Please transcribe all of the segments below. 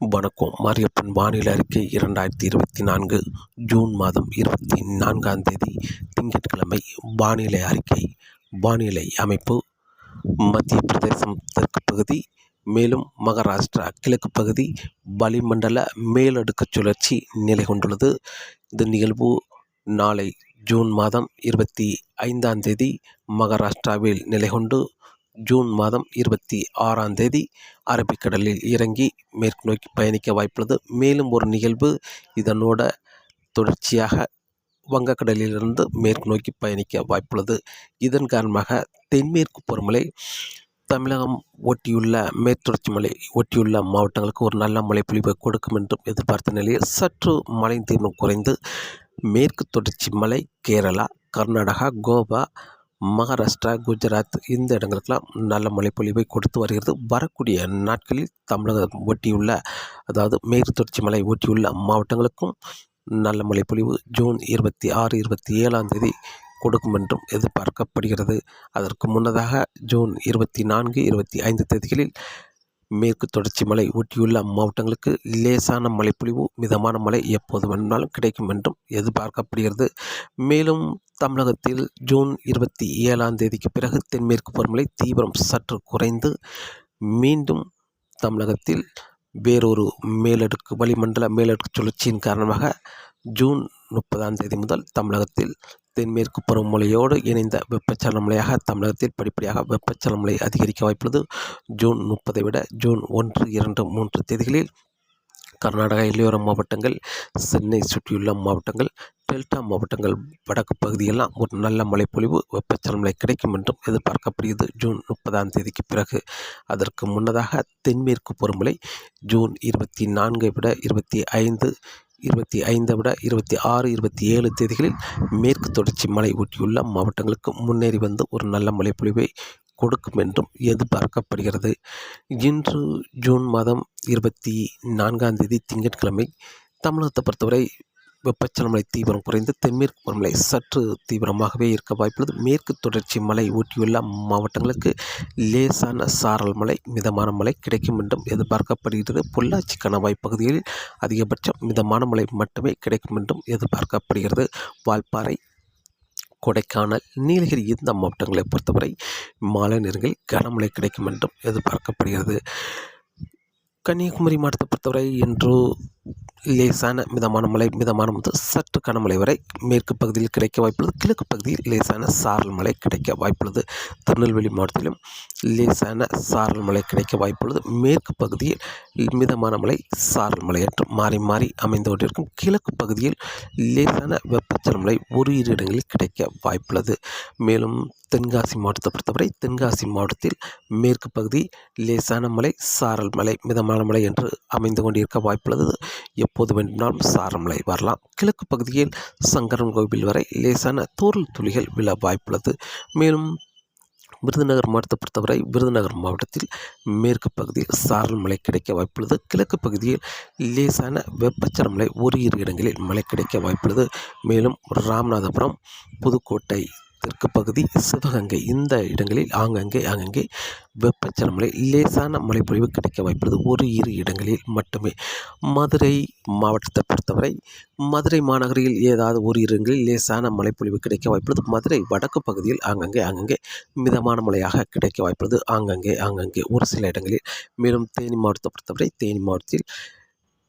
வணக்கம். மாரியப்பன் வானிலை அறிக்கை 2024 ஜூன் மாதம் 24ஆம் தேதி திங்கட்கிழமை. வானிலை அறிக்கை. வானிலை அமைப்பு: மத்திய பிரதேசம் தெற்கு பகுதி, மேலும் மகாராஷ்டிரா கிழக்கு பகுதி வளிமண்டல மேலடுக்கு சுழற்சி நிலை கொண்டுள்ளது. இந்த நிகழ்வு நாளை ஜூன் மாதம் 25ஆம் தேதி மகாராஷ்டிராவில் நிலை கொண்டு ஜூன் மாதம் 26ஆம் தேதி அரபிக்கடலில் இறங்கி மேற்கு நோக்கி பயணிக்க வாய்ப்புள்ளது. மேலும் ஒரு நிகழ்வு இதனோட தொடர்ச்சியாக வங்கக்கடலிலிருந்து மேற்கு நோக்கி பயணிக்க வாய்ப்புள்ளது. இதன் காரணமாக தென்மேற்கு பருவமழை தமிழகம் ஒட்டியுள்ள மேற்குத்தொடர்ச்சி மலை ஒட்டியுள்ள மாவட்டங்களுக்கு ஒரு நல்ல மழை பொழிவை கொடுக்கும் என்றும் எதிர்பார்த்த நிலையில் சற்று மழை தீவிரம் குறைந்து மேற்கு தொடர்ச்சி மலை கேரளா, கர்நாடகா, கோவா, மகாராஷ்டிரா, குஜராத் இந்த இடங்களுக்கெல்லாம் நல்ல மழைப்பொழிவை கொடுத்து வருகிறது. வரக்கூடிய நாட்களில் தமிழகம் ஒட்டியுள்ள, அதாவது மேற்கு தொடர்ச்சி மலை ஒட்டியுள்ள மாவட்டங்களுக்கும் நல்ல மழைப்பொழிவு ஜூன் 26, 27ஆம் தேதி கொடுக்கும் என்றும் எதிர்பார்க்கப்படுகிறது. அதற்கு முன்னதாக ஜூன் 24, 25 தேதிகளில் மேற்கு தொடர்ச்சி மலை ஒட்டியுள்ள மாவட்டங்களுக்கு லேசான மழைப்பொழிவு, மிதமான மழை எப்போது வேணுமானாலும் கிடைக்கும் என்றும் எதிர்பார்க்கப்படுகிறது. மேலும் தமிழகத்தில் ஜூன் 27ஆம் தேதிக்கு பிறகு தென்மேற்கு பருவமழை தீவிரம் சற்று குறைந்து மீண்டும் தமிழகத்தில் வேறொரு வளிமண்டல மேலடுக்கு சுழற்சியின் காரணமாக ஜூன் 30ஆம் தேதி முதல் தமிழகத்தில் தென்மேற்கு பருவமழையோடு இணைந்த வெப்பச்சலன மழையாக தமிழகத்தில் படிப்படியாக வெப்பச்சலன மழை அதிகரிக்க வாய்ப்புள்ளது. ஜூன் 30ஐ விட ஜூன் 1, 2, 3 தேதிகளில் கர்நாடகா எல்லையோர மாவட்டங்கள், சென்னை சுற்றியுள்ள மாவட்டங்கள், டெல்டா மாவட்டங்கள், வடக்கு பகுதியெல்லாம் ஒரு நல்ல மழைப்பொழிவு, வெப்பச்சலன மழை கிடைக்கும் என்றும் எதிர்பார்க்கப்படுகிறது ஜூன் 30ஆம் தேதிக்கு பிறகு. அதற்கு முன்னதாக தென்மேற்கு பருவமழை ஜூன் 24ஐ விட 25ஐ விட 26, 27 தேதிகளில் மேற்கு தொடர்ச்சி மலை ஒட்டியுள்ள மாவட்டங்களுக்கு முன்னேறி வந்து ஒரு நல்ல மழைப்பொழிவை கொடுக்கும் என்றும் எதிர்பார்க்கப்படுகிறது. இன்று ஜூன் மாதம் 24ஆம் தேதி திங்கட்கிழமை தமிழகத்தை பொறுத்தவரை வெப்பச்சலன மழை தீவிரம் குறைந்து தென்மேற்கு பருவமழை சற்று தீவிரமாகவே இருக்க வாய்ப்புள்ளது. மேற்கு தொடர்ச்சி மலை ஒட்டியுள்ள மாவட்டங்களுக்கு லேசான சாரல் மழை, மிதமான மழை கிடைக்கும் என்றும் எதிர்பார்க்கப்படுகிறது. பொள்ளாச்சி கணவாய் பகுதிகளில் அதிகபட்சம் மிதமான மழை மட்டுமே கிடைக்கும் என்றும் எதிர்பார்க்கப்படுகிறது. வால்பாறை, கொடைக்கானல், நீலகிரி இந்த மாவட்டங்களை பொறுத்தவரை மாலை நேரங்களில் கனமழை கிடைக்கும் என்றும் எதிர்பார்க்கப்படுகிறது. கன்னியாகுமரி மாவட்டத்தை பொறுத்தவரை இன்று லேசான மிதமான மழை, மிதமான முதல் சற்று கனமழை வரை மேற்கு பகுதியில் கிடைக்க வாய்ப்புள்ளது. கிழக்கு பகுதியில் லேசான சாரல் மழை கிடைக்க வாய்ப்புள்ளது. திருநெல்வேலி மாவட்டத்திலும் லேசான சாரல் மழை கிடைக்க வாய்ப்புள்ளது. மேற்கு பகுதியில் மிதமான மழை, சாரல் மழை என்று மாறி மாறி அமைந்து கொண்டிருக்கும். கிழக்கு பகுதியில் லேசான வெப்பச்சலன மழை ஒரு இரு இடங்களில் கிடைக்க வாய்ப்புள்ளது. மேலும் தென்காசி மாவட்டத்தை பொறுத்தவரை தென்காசி மாவட்டத்தில் மேற்கு பகுதி லேசான மழை, சாரல் மழை, மிதமான மழை என்று அமைந்து கொண்டிருக்க வாய்ப்புள்ளது. எப்போது வேண்டுமானாலும் சாரல் மழை வரலாம். கிழக்கு பகுதியில் சங்கரன் கோவில் வரை லேசான தூறல் துளிகள் விழ வாய்ப்புள்ளது. மேலும் விருதுநகர் மாவட்டத்தை பொறுத்தவரை விருதுநகர் மாவட்டத்தில் மேற்கு பகுதியில் சாரல் மழை கிடைக்க வாய்ப்புள்ளது. கிழக்கு பகுதியில் லேசான வெப்பச்சலன மழை ஒரு இரு இடங்களில் மழை கிடைக்க வாய்ப்புள்ளது. மேலும் ராமநாதபுரம், புதுக்கோட்டை, தெற்கு பகுதி, சிவகங்கை இந்த இடங்களில் ஆங்கங்கே வெப்பச்சலன மழை, லேசான மழைப்பொழிவு கிடைக்க வாய்ப்புள்ளது. ஒரு இரு இடங்களில் மட்டுமே. மதுரை மாவட்டத்தை பொறுத்தவரை மதுரை மாநகரில் ஏதாவது ஒரு இடங்களில் லேசான மழைப்பொழிவு கிடைக்க வாய்ப்புள்ளது. மதுரை வடக்கு பகுதியில் ஆங்கங்கே மிதமான மழையாக கிடைக்க வாய்ப்புள்ளது. ஆங்கங்கே ஒரு சில இடங்களில். மேலும் தேனி மாவட்டத்தை பொறுத்தவரை தேனி மாவட்டத்தில்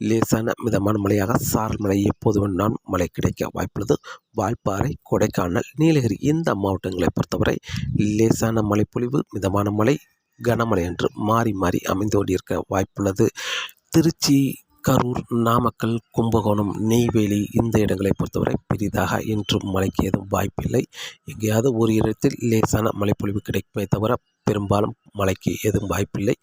லேசான மிதமான மழையாக சாரல் மழை எப்போது வேணாலும் மழை கிடைக்க வாய்ப்புள்ளது. வால்பாறை, கொடைக்கானல், நீலகிரி இந்த மாவட்டங்களை பொறுத்தவரை லேசான மழைப்பொழிவு, மிதமான மழை, கனமழை என்று மாறி மாறி அமைந்து கொண்டிருக்க வாய்ப்புள்ளது. திருச்சி, கரூர், நாமக்கல், கும்பகோணம், நெய்வேலி இந்த இடங்களை பொறுத்தவரை பெரிதாக இன்றும் மழைக்கு ஏதும் வாய்ப்பில்லை. எங்கேயாவது ஒரு இடத்தில் லேசான மழைப்பொழிவு கிடைக்குமே தவிர பெரும்பாலும் மழைக்கு எதுவும் வாய்ப்பில்லை.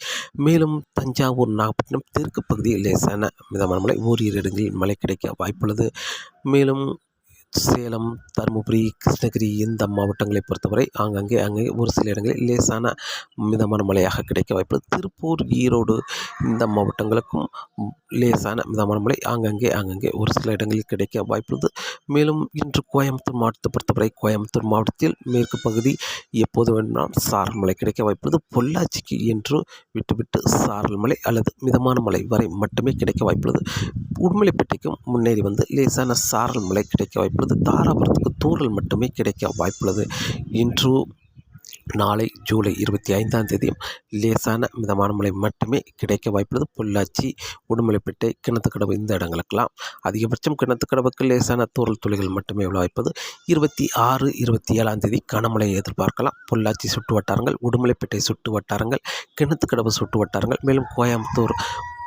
மேலும் தஞ்சாவூர், நாகப்பட்டினம் தெற்கு பகுதியில் லேசான மிதமான மழை, ஓரிரு இடங்களில் மழை கிடைக்க வாய்ப்புள்ளது. மேலும் சேலம், தருமபுரி, கிருஷ்ணகிரி இந்த மாவட்டங்களை பொறுத்தவரை ஆங்கங்கே ஒரு சில இடங்களில் லேசான மிதமான மழையாக கிடைக்க வாய்ப்புள்ளது. திருப்பூர், ஈரோடு இந்த மாவட்டங்களுக்கும் லேசான மிதமான மழை ஆங்கங்கே ஒரு சில இடங்களில் கிடைக்க வாய்ப்புள்ளது. மேலும் இன்று கோயம்புத்தூர் மாவட்டத்தை பொறுத்தவரை கோயம்புத்தூர் மாவட்டத்தில் மேற்கு பகுதி எப்போது வேண்டுமானால் சாரல் மழை கிடைக்க வாய்ப்புள்ளது. பொள்ளாச்சிக்கு என்று விட்டுவிட்டு சாரல் மழை அல்லது மிதமான மழை வரை மட்டுமே கிடைக்க வாய்ப்புள்ளது. உடுமலைப்பேட்டைக்கும் முன்னேறி வந்து லேசான சாரல் மழை கிடைக்க வாய்ப்புள்ளது. தாராபுரத்துக்கு தூறல் மட்டுமே கிடைக்க வாய்ப்புள்ளது. இன்று நாளை ஜூலை 25ஆம் தேதியும் லேசான மிதமான மழை மட்டுமே கிடைக்க வாய்ப்புள்ளது. பொள்ளாச்சி, உடுமலைப்பேட்டை, கிணத்துக்கடவு இந்த இடங்களுக்கெல்லாம் அதிகபட்சம் கிணத்துக்கடவுக்கு லேசான தூறல் துளிகள் மட்டுமே விழ வாய்ப்பது. 26, 27ஆம் தேதி கனமழையை எதிர்பார்க்கலாம். பொள்ளாச்சி சுற்று வட்டாரங்கள், உடுமலைப்பேட்டை சுற்று வட்டாரங்கள், கிணத்துக்கடவு சுற்று வட்டாரங்கள், மேலும்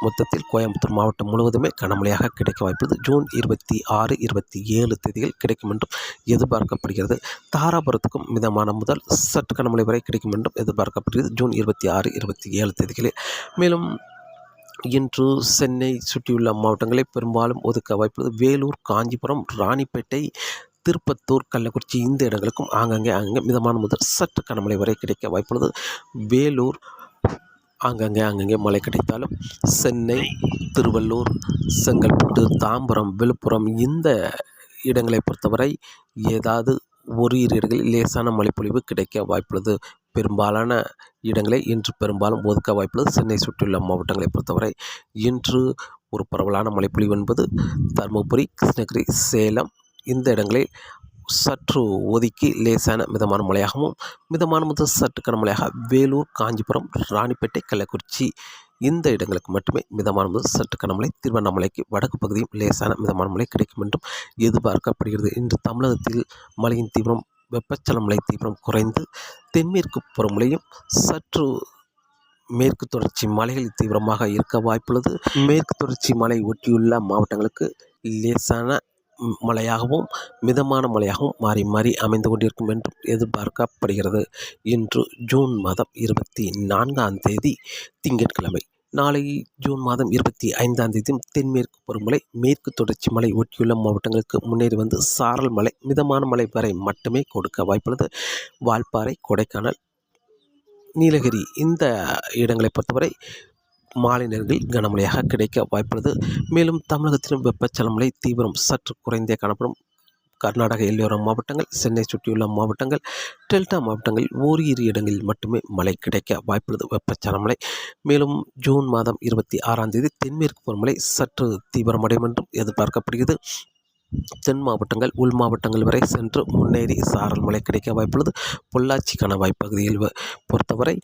மொத்தத்தில் கோயம்புத்தூர் மாவட்டம் முழுவதுமே கனமழையாக கிடைக்க வாய்ப்புள்ளது. ஜூன் 26, 27 தேதிகள் கிடைக்கும் என்றும் எதிர்பார்க்கப்படுகிறது. தாராபுரத்துக்கும் மிதமான முதல் சற்று கனமழை வரை கிடைக்கும் என்றும் எதிர்பார்க்கப்படுகிறது ஜூன் 26, 27 தேதிகளில். மேலும் இன்று சென்னை சுற்றியுள்ள மாவட்டங்களை பெரும்பாலும் ஒதுக்க வாய்ப்புள்ளது. வேலூர், காஞ்சிபுரம், ராணிப்பேட்டை, திருப்பத்தூர், கள்ளக்குறிச்சி இந்த இடங்களுக்கும் ஆங்கங்கே மிதமான முதல் சற்று கனமழை வரை கிடைக்க வாய்ப்புள்ளது. வேலூர் ஆங்கங்கே மழை கிடைத்தாலும் சென்னை, திருவள்ளூர், செங்கல்பட்டு, தாம்பரம், விழுப்புரம் இந்த இடங்களை பொறுத்தவரை ஏதாவது ஒரு இரு இடங்களில் லேசான மழைப்பொழிவு கிடைக்க வாய்ப்புள்ளது. பெரும்பாலான இடங்களை இன்று பெரும்பாலும் ஒதுக்க வாய்ப்புள்ளது. சென்னை சுற்றியுள்ள மாவட்டங்களை பொறுத்தவரை இன்று ஒரு பரவலான மழைப்பொழிவு என்பது தருமபுரி, கிருஷ்ணகிரி, சேலம் இந்த இடங்களில் சற்று ஒதுக்கி லேசான மிதமான மழையாகவும், மிதமான முதல் சற்று கனமழையாக வேலூர், காஞ்சிபுரம், ராணிப்பேட்டை, கள்ளக்குறிச்சி இந்த இடங்களுக்கு மட்டுமே மிதமான முதல் சற்று கனமழை. திருவண்ணாமலைக்கு வடக்கு பகுதியும் லேசான மிதமான மழை கிடைக்கும் என்றும் எதிர்பார்க்கப்படுகிறது. இன்று தமிழகத்தில் மழையின் தீவிரம், வெப்பச்சலன மழை தீவிரம் குறைந்து தென்மேற்கு பருவமழையும் சற்று மேற்கு தொடர்ச்சி மலைகளில் தீவிரமாக இருக்க வாய்ப்புள்ளது. மேற்கு தொடர்ச்சி மலை ஒட்டியுள்ள மாவட்டங்களுக்கு லேசான மழையாகவும் மிதமான மழையாகவும் மாறி மாறி அமைந்து கொண்டிருக்கும் என்றும் எதிர்பார்க்கப்படுகிறது. இன்று ஜூன் மாதம் 24ஆம் தேதி திங்கட்கிழமை. நாளை ஜூன் மாதம் 25ஆம் தேதியும் தென்மேற்கு பருவமழை மேற்கு தொடர்ச்சி மலை ஒட்டியுள்ள மாவட்டங்களுக்கு முன்னேறி வந்து சாரல் மழை மிதமான மழை வரை மட்டுமே கொடுக்க வாய்ப்புள்ளது. வால்பாறை, கொடைக்கானல், நீலகிரி இந்த இடங்களை பொறுத்தவரை மாலை நேரங்களில் கனமழையாக கிடைக்க வாய்ப்புள்ளது. மேலும் தமிழகத்திலும் வெப்பச்சலன மழை தீவிரம் சற்று குறைந்தே காணப்படும். கர்நாடக எல்லையோர மாவட்டங்கள், சென்னை சுற்றியுள்ள மாவட்டங்கள், டெல்டா மாவட்டங்களில் ஓரிரு இடங்களில் மட்டுமே மழை கிடைக்க வாய்ப்புள்ளது வெப்பச்சலன மழை. மேலும் ஜூன் மாதம் 26ஆம் தேதி தென்மேற்கு பருவமழை சற்று தீவிரமடையும் என்றும் எதிர்பார்க்கப்படுகிறது. தென் மாவட்டங்கள், உள் மாவட்டங்கள் வரை சென்று முன்னேறி சாரல் மழை கிடைக்க வாய்ப்புள்ளது. பொள்ளாச்சி கணவாய் பகுதியில் பொறுத்தவரை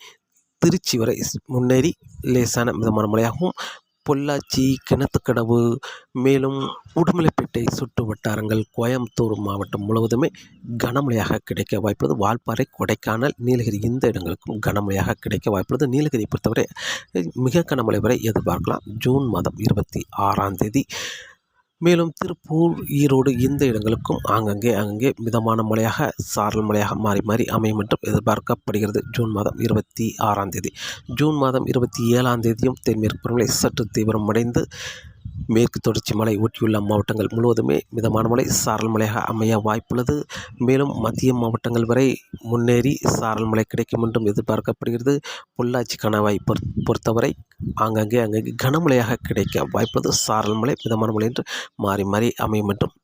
திருச்சி வரை முன்னேறி லேசான மிதமான மழையாகவும், பொள்ளாச்சி, கிணத்துக்கடவு, மேலும் உடுமலைப்பேட்டை சுற்று வட்டாரங்கள், கோயம்புத்தூர் மாவட்டம் முழுவதுமே கனமழையாக கிடைக்க வாய்ப்புள்ளது. வால்பாறை, கொடைக்கானல், நீலகிரி இந்த இடங்களுக்கும் கனமழையாக கிடைக்க வாய்ப்புள்ளது. நீலகிரியை பொறுத்தவரை மிக கனமழை வரை எதிர்பார்க்கலாம் ஜூன் மாதம் 26ஆம் தேதி. மேலும் திருப்பூர், ஈரோடு இந்த இடங்களுக்கும் ஆங்கங்கே மிதமான மழையாக சாரல் மழையாக மாறி மாறி அமையும் என்றும் எதிர்பார்க்கப்படுகிறது ஜூன் மாதம் 26ஆம் தேதி. ஜூன் மாதம் 27ஆம் தேதியும் தென்மேற்கு பருவமழை சற்று தீவிரமடைந்து மேற்கு தொடர்ச்சி மலை ஒட்டியுள்ள மாவட்டங்கள் முழுவதுமே மிதமான மழை சாரல் மழையாக அமைய வாய்ப்புள்ளது. மேலும் மத்திய மாவட்டங்கள் வரை முன்னேறி சாரல் மழை கிடைக்கும் என்றும் எதிர்பார்க்கப்படுகிறது. பொள்ளாச்சி கணவாய் பொறுத்தவரை ஆங்கங்கே கனமழையாக கிடைக்க வாய்ப்புள்ளது. சாரல் மழை மிதமான மழை என்று மாறி மாறி அமையும் என்றும்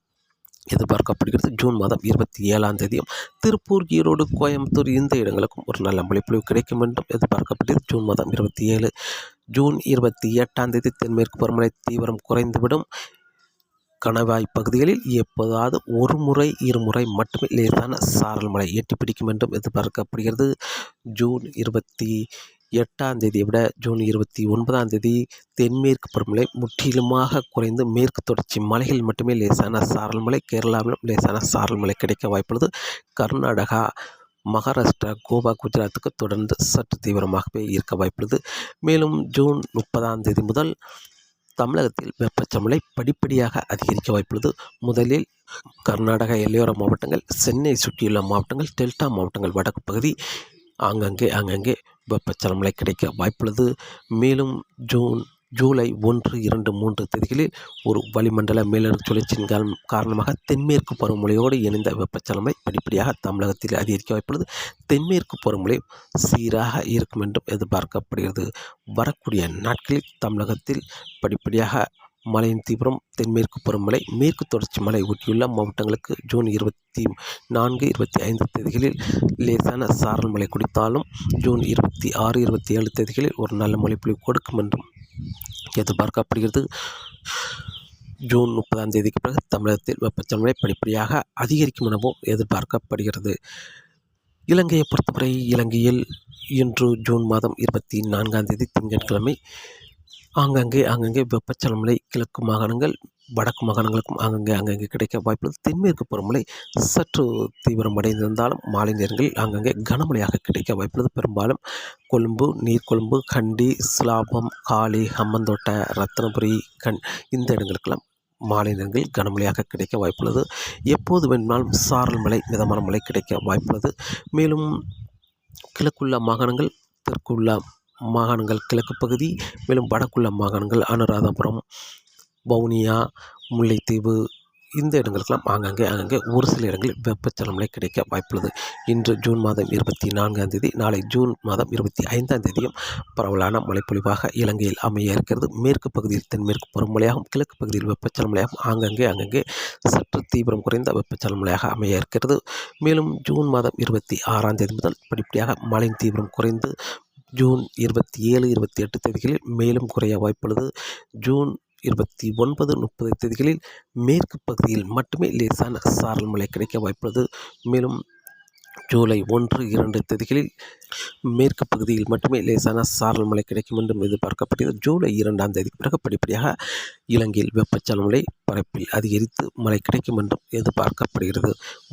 எதிர்பார்க்கப்படுகிறது. ஜூன் மாதம் 27ஆம் தேதியும் திருப்பூர், ஈரோடு, கோயம்புத்தூர் இந்த இடங்களுக்கும் ஒரு நல்ல மழைப்பொழிவு கிடைக்கும் என்றும் எதிர்பார்க்கப்படுகிறது. ஜூன் மாதம் 27. ஜூன் 28ஆம் தேதி தென்மேற்கு பருவமழை தீவிரம் குறைந்துவிடும். கணவாய் பகுதிகளில் எப்போதாவது ஒரு முறை இருமுறை மட்டுமே லேசான சாரல் மழை எட்டி பிடிக்கும் என்றும் எதிர்பார்க்கப்படுகிறது. ஜூன் 28ஆம் தேதியை விட ஜூன் 29ஆம் தேதி தென்மேற்கு பருவமழை முற்றிலுமாக குறைந்து மேற்கு தொடர்ச்சி மலைகளில் மட்டுமே லேசான சாரல் மழை, கேரளாவிலும் லேசான சாரல் மழை கிடைக்க வாய்ப்புள்ளது. கர்நாடகா, மகாராஷ்டிரா, கோவா, குஜராத்துக்கு தொடர்ந்து சற்று தீவிரமாகவே இருக்க வாய்ப்புள்ளது. மேலும் ஜூன் 30ஆம் தேதி முதல் தமிழகத்தில் வெப்பச்சலன படிப்படியாக அதிகரிக்க வாய்ப்புள்ளது. முதலில் கர்நாடக எல்லையோர மாவட்டங்கள், சென்னை சுற்றியுள்ள மாவட்டங்கள், டெல்டா மாவட்டங்கள் வடக்கு பகுதி ஆங்கங்கே வெப்பச்சலன கிடைக்க வாய்ப்புள்ளது. மேலும் ஜூன் ஜூலை 1, 2, 3 தேதிகளில் ஒரு வளிமண்டல மேலடுக்கு சுழற்சியின் காரணமாக தென்மேற்கு பருவமழையோடு இணைந்த வெப்பச்சலனமழை படிப்படியாக தமிழகத்தில் அதிகரிக்க வாய்ப்புள்ளது. தென்மேற்கு பருவமழை சீராக இருக்கும் என்றும் எதிர்பார்க்கப்படுகிறது. வரக்கூடிய நாட்களில் தமிழகத்தில் படிப்படியாக மழையின் தீவிரம் தென்மேற்கு பருவமழை மேற்கு தொடர்ச்சி மலை ஒட்டியுள்ள மாவட்டங்களுக்கு ஜூன் 24, 25 தேதிகளில் லேசான சாரல் மழை கொடுத்தாலும் ஜூன் 26, 27 தேதிகளில் ஒரு நல்ல மழைப்பொழிவு கொடுக்கும் என்றும் எதிர்பார்க்கப்படுகிறது. ஜூன் 30ஆம் தேதிக்கு பிறகு தமிழகத்தில் வெப்பச்சலனமழை படிப்படியாக அதிகரிக்கும் எனவும் எதிர்பார்க்கப்படுகிறது. இலங்கையை பொறுத்தவரை இலங்கையில் இன்று ஜூன் மாதம் 24ஆம் தேதி திங்கட்கிழமை ஆங்கங்கே வெப்பச்சலனமழை கிழக்கு மாகாணங்கள் வடக்கு மாகாணங்களுக்கும் ஆங்கங்கே கிடைக்க வாய்ப்புள்ளது. தென்மேற்கு பருவமழை சற்று தீவிரமடைந்திருந்தாலும் மாலை நேரங்களில் ஆங்கங்கே கனமழையாக கிடைக்க வாய்ப்புள்ளது. பெரும்பாலும் கொழும்பு, நீர்கொழும்பு, கண்டி, சிலாபம், காலி, ஹம்மந்தோட்டை, ரத்தினபுரி, இந்த இடங்களுக்கெல்லாம் மாலை நேரங்களில் கனமழையாக கிடைக்க வாய்ப்புள்ளது. எப்போது வேண்டுமானாலும் சாரல் மழை, மிதமான மழை கிடைக்க வாய்ப்புள்ளது. மேலும் கிழக்குள்ள மாகாணங்கள், தெற்குள்ள மாகாணங்கள் கிழக்கு பகுதி, மேலும் வடக்குள்ள மாகாணங்கள் அனுராதபுரம், வவுனியா, முல்லைத்தீவு இந்த இடங்களுக்கெல்லாம் ஆங்கங்கே ஒரு சில இடங்களில் வெப்பச்சலனமழை கிடைக்க வாய்ப்புள்ளது. இன்று ஜூன் மாதம் 24ஆம் தேதி, நாளை ஜூன் மாதம் 25ஆம் தேதியும் பரவலான மழைப்பொழிவாக இலங்கையில் அமைய இருக்கிறது. மேற்கு பகுதியில் தென்மேற்கு பருவமழையாகவும் கிழக்கு பகுதியில் வெப்பச்சலனமழையாகவும் ஆங்கங்கே சற்று தீவிரம் குறைந்த வெப்பச்சலனமழையாக அமைய இருக்கிறது. மேலும் ஜூன் மாதம் 26ஆம் தேதி முதல் படிப்படியாக மழையின் தீவிரம் குறைந்து ஜூன் 27, 28 தேதிகளில் மேலும் குறைய வாய்ப்புள்ளது. ஜூன் 29, 30 தேதிகளில் மேற்கு பகுதியில் மட்டுமே லேசான சாரல் மழை கிடைக்க வாய்ப்புள்ளது. மேலும் ஜூலை 1, 2 தேதிகளில் மேற்கு பகுதியில் மட்டுமே லேசான சாரல் மழை கிடைக்கும் என்றும் எதிர்பார்க்கப்படுகிறது. ஜூலை 2ஆம் தேதிக்கு பிறகு படிப்படியாக இலங்கையில் வெப்பச்சலனமழை பரப்பில் அதிகரித்து மழை கிடைக்கும் என்றும் எதிர்பார்க்கப்படுகிறது.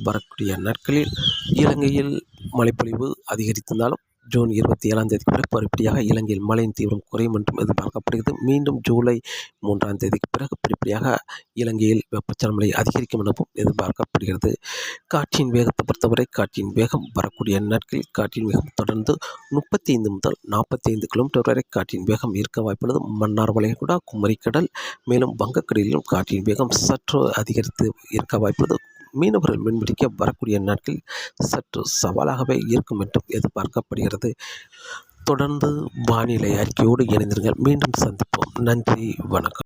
வரக்கூடிய நாட்களில் இலங்கையில் மழைப்பொழிவு அதிகரித்திருந்தாலும் ஜூன் 27ஆம் தேதிக்கு பிறகு படிப்படியாக இலங்கையில் மழையின் தீவிரம் குறையும் என்றும் எதிர்பார்க்கப்படுகிறது. மீண்டும் ஜூலை 3ஆம் தேதிக்கு பிறகு படிப்படியாக இலங்கையில் வெப்பச்சலனமழை அதிகரிக்கும் எனவும் எதிர்பார்க்கப்படுகிறது. காற்றின் வேகத்தை பொறுத்தவரை காற்றின் வேகம் வரக்கூடிய நாட்களில் காற்றின் வேகம் தொடர்ந்து 35 முதல் 45 கிலோமீட்டர் வரை காற்றின் வேகம் இருக்க வாய்ப்புள்ளது. மன்னார் வளைகுடா, குமரிக்கடல், மேலும் வங்கக்கடலிலும் காற்றின் வேகம் சற்று அதிகரித்து இருக்க வாய்ப்புள்ளது. மீனவர்கள் மீன்பிடிக்க வரக்கூடிய நாட்களில் சற்று சவாலாகவே இருக்கும் என்றும் எதிர்பார்க்கப்படுகிறது. தொடர்ந்து வானிலை அறிக்கையோடு இணைந்திருங்கள். மீண்டும் சந்திப்போம். நன்றி, வணக்கம்.